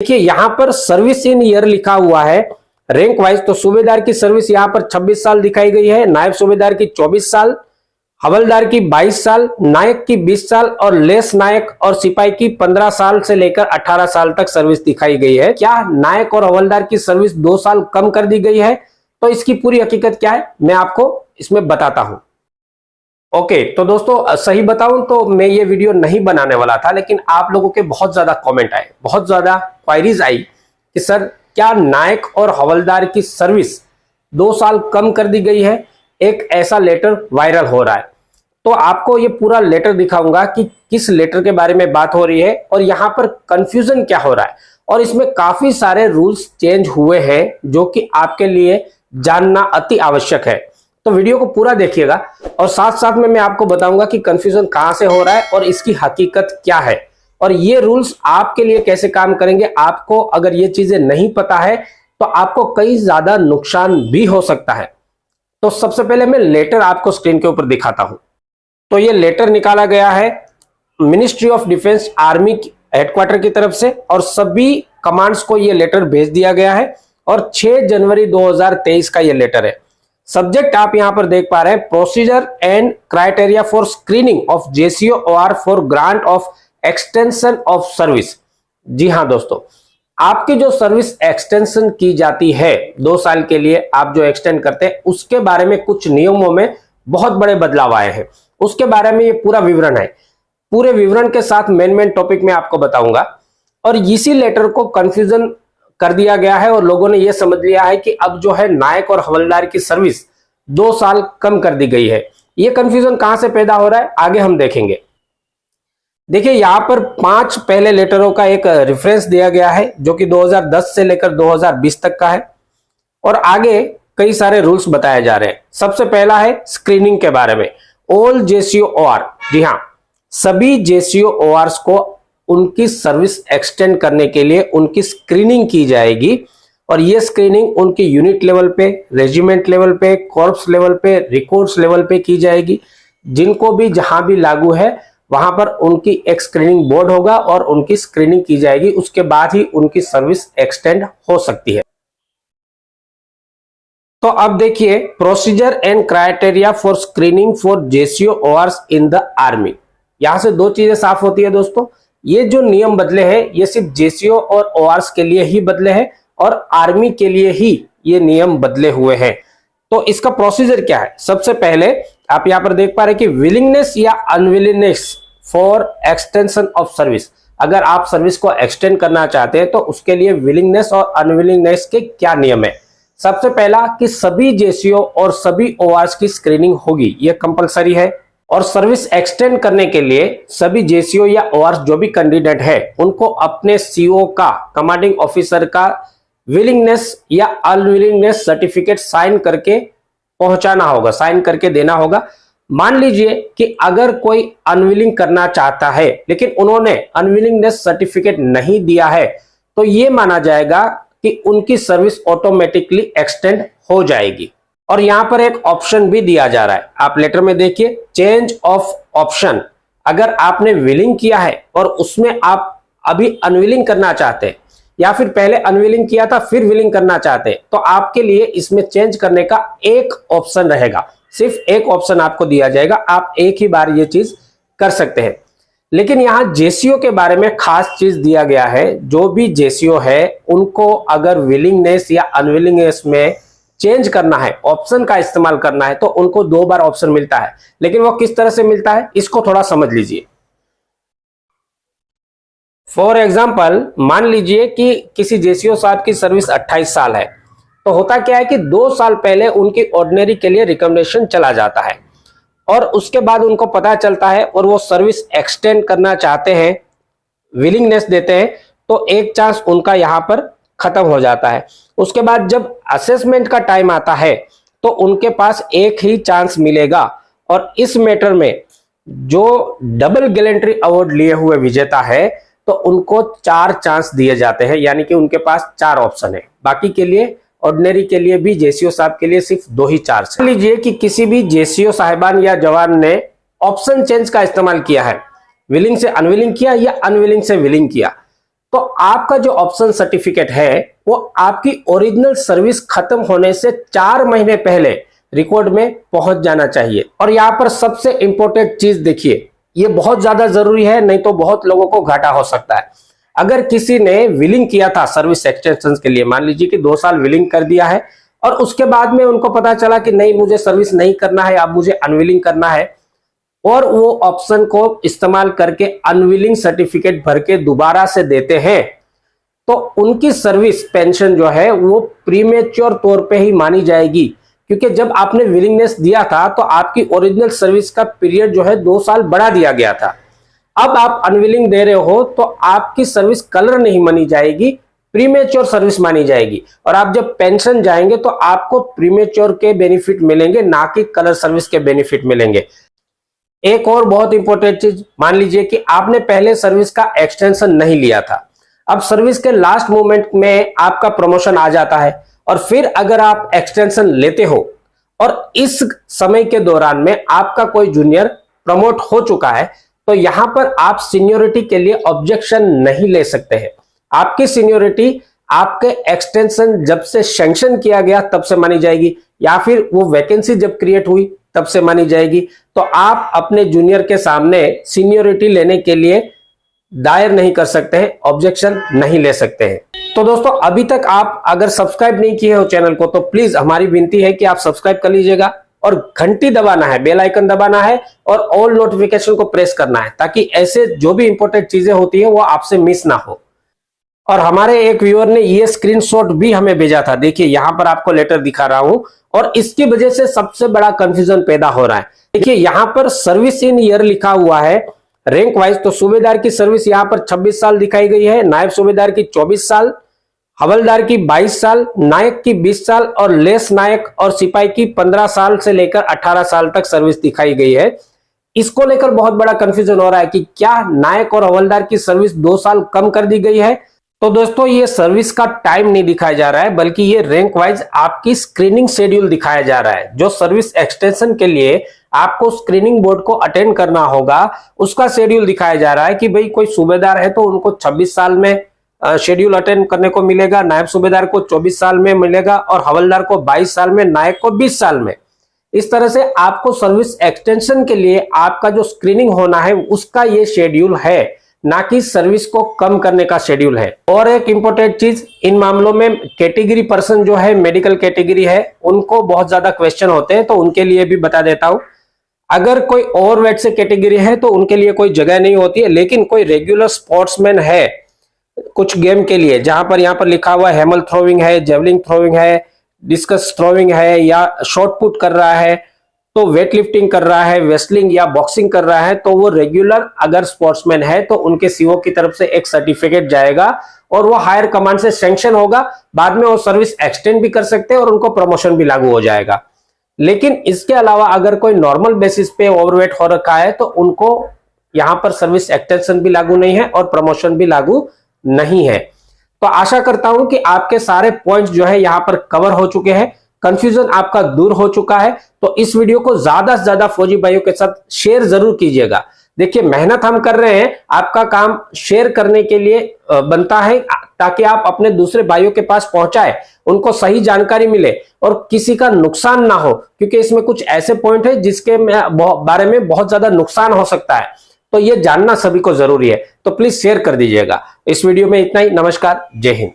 देखिए यहाँ पर सर्विस इन ईयर लिखा हुआ है रैंक वाइज। तो सूबेदार की सर्विस यहाँ पर 26 साल दिखाई गई है, नायब सूबेदार की 24 साल, हवलदार की 22 साल, नायक की 20 साल और लेस नायक और सिपाही की 15 साल से लेकर 18 साल तक सर्विस दिखाई गई है। क्या नायक और हवलदार की सर्विस 2 साल कम कर दी गई है? तो इसकी पूरी हकीकत क्या है मैं आपको इसमें बताता हूं। ओके, तो दोस्तों सही बताऊं तो मैं ये वीडियो नहीं बनाने वाला था, लेकिन आप लोगों के बहुत ज्यादा कमेंट आए, बहुत ज्यादा क्वायरीज आई कि सर क्या नायक और हवलदार की सर्विस 2 साल कम कर दी गई है, एक ऐसा लेटर वायरल हो रहा है। तो आपको ये पूरा लेटर दिखाऊंगा कि किस लेटर के बारे में बात हो रही है और यहाँ पर कंफ्यूजन क्या हो रहा है, और इसमें काफी सारे रूल्स चेंज हुए हैं जो कि आपके लिए जानना अति आवश्यक है। तो वीडियो को पूरा देखिएगा और साथ साथ में मैं आपको बताऊंगा कि कंफ्यूजन कहां से हो रहा है और इसकी हकीकत क्या है और ये रूल्स आपके लिए कैसे काम करेंगे। आपको अगर ये चीजें नहीं पता है तो आपको कई ज्यादा नुकसान भी हो सकता है। तो सबसे पहले मैं लेटर आपको स्क्रीन के ऊपर दिखाता हूं। तो ये लेटर निकाला गया है ministry of defence army headquarter की तरफ से और सभी कमांड्स को ये लेटर भेज दिया गया है और 6 जनवरी 2023 का ये लेटर है। सब्जेक्ट आप यहां पर देख पा रहे हैं, procedure and criteria for screening of JCOR for grant of extension of service. जी हां दोस्तों, आपकी जो सर्विस एक्सटेंशन की जाती है 2 साल के लिए आप जो एक्सटेंड करते हैं उसके बारे में कुछ नियमों में बहुत बड़े बदलाव आए हैं। उसके बारे में ये पूरा विवरण है, पूरे विवरण के साथ मेन टॉपिक में आपको बताऊंगा। और इसी लेटर को कंफ्यूजन कर दिया गया है और लोगों ने यह समझ लिया है कि अब जो है नायक और हवलदार की सर्विस 2 साल कम कर दी गई है। यह कंफ्यूजन कहां से पैदा हो रहा है आगे हम देखेंगे। देखिए यहां पर 5 पहले लेटरों का एक रेफरेंस दिया गया है जो कि 2010 से लेकर 2020 तक का है और आगे कई सारे रूल्स बताए जा रहे हैं। सबसे पहला है स्क्रीनिंग के बारे में। ऑल JCOR, जी हां, सभी JCORs को उनकी सर्विस एक्सटेंड करने के लिए उनकी स्क्रीनिंग की जाएगी और ये स्क्रीनिंग उनकी यूनिट लेवल पे, रेजिमेंट लेवल पे, कॉर्प्स लेवल पे, रिकॉर्ड्स लेवल पे की जाएगी। जिनको भी जहां भी लागू है वहां पर उनकी एक स्क्रीनिंग बोर्ड होगा और उनकी स्क्रीनिंग की जाएगी, उसके बाद ही उनकी सर्विस एक्सटेंड हो सकती है। तो अब देखिए procedure and criteria for screening for JCORs in the army. यहां से 2 चीजें साफ होती है दोस्तों, ये जो नियम बदले हैं ये सिर्फ JCO और ORs के लिए ही बदले हैं और आर्मी के लिए ही ये नियम बदले हुए हैं। तो इसका प्रोसीजर क्या है? सबसे पहले आप यहां पर देख पा रहे हैं कि विलिंगनेस या unwillingness for extension of service. अगर आप सर्विस को एक्सटेंड करना चाहते हैं तो उसके लिए विलिंगनेस और अनविलिंगनेस के क्या नियम है। सबसे पहला कि सभी JCO और सभी ORs की स्क्रीनिंग होगी, ये कंपलसरी है। और सर्विस एक्सटेंड करने के लिए सभी JCO या ORs जो भी कैंडिडेट है उनको अपने CO का, कमांडिंग ऑफिसर का विलिंगनेस या अनविलिंगनेस सर्टिफिकेट साइन करके पहुंचाना होगा, साइन करके देना होगा। मान लीजिए कि अगर कोई अनविलिंग करना चाहता है लेकिन उन्होंने अनविलिंगनेस सर्टिफिकेट नहीं दिया है तो ये माना जाएगा कि उनकी सर्विस ऑटोमेटिकली एक्सटेंड हो जाएगी। और यहां पर एक ऑप्शन भी दिया जा रहा है, आप लेटर में देखिए, चेंज ऑफ ऑप्शन। अगर आपने विलिंग किया है और उसमें आप अभी अनविलिंग करना चाहते हैं या फिर पहले अनविलिंग किया था फिर विलिंग करना चाहते हैं तो आपके लिए इसमें चेंज करने का एक ऑप्शन रहेगा, सिर्फ एक ऑप्शन आपको दिया जाएगा, आप एक ही बार ये चीज कर सकते हैं। लेकिन यहां JCO के बारे में खास चीज दिया गया है, जो भी JCO है उनको अगर विलिंगनेस या अनविलिंगनेस में चेंज करना है, ऑप्शन का इस्तेमाल करना है तो उनको 2 बार ऑप्शन मिलता है। लेकिन वो किस तरह से मिलता है इसको थोड़ा समझ लीजिए। फॉर एग्जाम्पल मान लीजिए कि किसी JCO साहब की सर्विस 28 साल है तो होता क्या है कि 2 साल पहले उनकी ऑर्डिनरी के लिए रिकमेंडेशन चला जाता है और उसके बाद उनको पता चलता है और वो सर्विस एक्सटेंड करना चाहते हैं, विलिंगनेस देते हैं तो एक चांस उनका यहां पर खत्म हो जाता है। उसके बाद जब असेसमेंट का टाइम आता है तो उनके पास एक ही चांस मिलेगा और इस मैटर में जो डबल गैलेंट्री अवार्ड लिए हुए विजेता है तो उनको 4 चांस दिए जाते हैं, यानी कि उनके पास 4 ऑप्शन है। बाकी के लिए ऑर्डिनरी के लिए भी JCO साहब के लिए सिर्फ 2 ही चांस है। लीजिए कि किसी भी JCO साहिबान या जवान ने ऑप्शन चेंज का इस्तेमाल किया है, विलिंग से अनविलिंग किया या अनविलिंग से विलिंग किया, तो आपका जो ऑप्शन सर्टिफिकेट है वो आपकी ओरिजिनल सर्विस खत्म होने से 4 महीने पहले रिकॉर्ड में पहुंच जाना चाहिए। और यहां पर सबसे इंपॉर्टेंट चीज देखिए, ये बहुत ज्यादा जरूरी है, नहीं तो बहुत लोगों को घाटा हो सकता है। अगर किसी ने विलिंग किया था सर्विस एक्सटेंशन के लिए, मान लीजिए कि 2 साल विलिंग कर दिया है और उसके बाद में उनको पता चला कि नहीं मुझे सर्विस नहीं करना है, अब मुझे अनविलिंग करना है, और वो ऑप्शन को इस्तेमाल करके अनविलिंग सर्टिफिकेट भर के दोबारा से देते हैं, तो उनकी सर्विस पेंशन जो है वो प्रीमेच्योर तौर पे ही मानी जाएगी। क्योंकि जब आपने विलिंगनेस दिया था तो आपकी ओरिजिनल सर्विस का पीरियड जो है 2 साल बढ़ा दिया गया था। अब आप अनविलिंग दे रहे हो तो आपकी सर्विस कलर नहीं मानी जाएगी, प्रीमेच्योर सर्विस मानी जाएगी। और आप जब पेंशन जाएंगे तो आपको प्रीमेच्योर के बेनिफिट मिलेंगे, ना कि कलर सर्विस के बेनिफिट मिलेंगे। एक और बहुत इंपॉर्टेंट चीज, मान लीजिए कि आपने पहले सर्विस का एक्सटेंशन नहीं लिया था, अब सर्विस के लास्ट मोमेंट में आपका प्रमोशन आ जाता है और फिर अगर आप एक्सटेंशन लेते हो और इस समय के दौरान में आपका कोई जूनियर प्रमोट हो चुका है, तो यहां पर आप सीनियोरिटी के लिए ऑब्जेक्शन नहीं ले सकते हैं। आपकी सीनियोरिटी आपके एक्सटेंशन जब से सैंक्शन किया गया तब से मानी जाएगी, या फिर वो वैकेंसी जब क्रिएट हुई तब से मानी जाएगी। तो आप अपने जूनियर के सामने सीनियोरिटी लेने के लिए दायर नहीं कर सकते हैं, ऑब्जेक्शन नहीं ले सकते हैं। तो दोस्तों, अभी तक आप अगर सब्सक्राइब नहीं किए हो चैनल को तो प्लीज हमारी विनती है कि आप सब्सक्राइब कर लीजिएगा और घंटी दबाना है, बेल आइकन दबाना है और ऑल नोटिफिकेशन को प्रेस करना है, ताकि ऐसे जो भी इंपॉर्टेंट चीजें होती है वो आपसे मिस ना हो। और हमारे एक व्यूअर ने ये स्क्रीनशॉट भी हमें भेजा था, देखिए यहां पर आपको लेटर दिखा रहा हूं, और इसकी वजह से सबसे बड़ा कंफ्यूजन पैदा हो रहा है। देखिए यहां पर सर्विस इन ईयर लिखा हुआ है रैंक वाइज, तो सूबेदार की सर्विस यहां पर 26 साल दिखाई गई है, नायब सूबेदार की 24 साल, हवलदार की 22 साल, नायक की 20 साल और लेस नायक और सिपाही की 15 साल से लेकर 18 साल तक सर्विस दिखाई गई है। इसको लेकर बहुत बड़ा कंफ्यूजन हो रहा है कि क्या नायक और हवलदार की सर्विस 2 साल कम कर दी गई है। तो दोस्तों, ये सर्विस का टाइम नहीं दिखाया जा रहा है, बल्कि ये रैंक वाइज आपकी स्क्रीनिंग शेड्यूल दिखाया जा रहा है। जो सर्विस एक्सटेंशन के लिए आपको स्क्रीनिंग बोर्ड को अटेंड करना होगा उसका शेड्यूल दिखाया जा रहा है कि भाई कोई सूबेदार है तो उनको 26 साल में शेड्यूल अटेंड करने को मिलेगा, नायब सूबेदार को 24 साल में मिलेगा और हवलदार को 22 साल में, नायक को 20 साल में। इस तरह से आपको सर्विस एक्सटेंशन के लिए आपका जो स्क्रीनिंग होना है उसका ये शेड्यूल है, ना कि सर्विस को कम करने का शेड्यूल है। और एक इंपॉर्टेंट चीज, इन मामलों में कैटेगरी पर्सन जो है, मेडिकल कैटेगरी है, उनको बहुत ज्यादा क्वेश्चन होते हैं, तो उनके लिए भी बता देता हूं। अगर कोई ओवरवेट से कैटेगरी है तो उनके लिए कोई जगह नहीं होती है, लेकिन कोई रेगुलर स्पोर्ट्समैन है कुछ गेम के लिए, जहां पर यहां पर लिखा हुआ है हैमल थ्रोइंग है, जेवलिंग थ्रोइंग है, डिस्कस थ्रोइंग है, या शॉट पुट कर रहा है, तो वेट लिफ्टिंग कर रहा है, रेसलिंग या बॉक्सिंग कर रहा है, तो वो रेगुलर अगर स्पोर्ट्समैन है तो उनके सीओ की तरफ से एक सर्टिफिकेट जाएगा और वो हायर कमांड से सैंक्शन होगा। बाद में वो सर्विस एक्सटेंड भी कर सकते हैं और उनको प्रमोशन भी लागू हो जाएगा। लेकिन इसके अलावा अगर कोई नॉर्मल बेसिस पे ओवरवेट हो रखा है तो उनको यहां पर सर्विस एक्सटेंशन भी लागू नहीं है और प्रमोशन भी लागू नहीं है। तो आशा करता हूं कि आपके सारे पॉइंट्स जो है यहां पर कवर हो चुके हैं, कंफ्यूजन आपका दूर हो चुका है। तो इस वीडियो को ज्यादा से ज्यादा फौजी भाइयों के साथ शेयर जरूर कीजिएगा। देखिए, मेहनत हम कर रहे हैं, आपका काम शेयर करने के लिए बनता है, ताकि आप अपने दूसरे भाइयों के पास पहुंचाए, उनको सही जानकारी मिले और किसी का नुकसान ना हो, क्योंकि इसमें कुछ ऐसे पॉइंट है जिसके बारे में बहुत ज्यादा नुकसान हो सकता है। तो ये जानना सभी को जरूरी है, तो प्लीज शेयर कर दीजिएगा। इस वीडियो में इतना ही। नमस्कार, जय हिंद।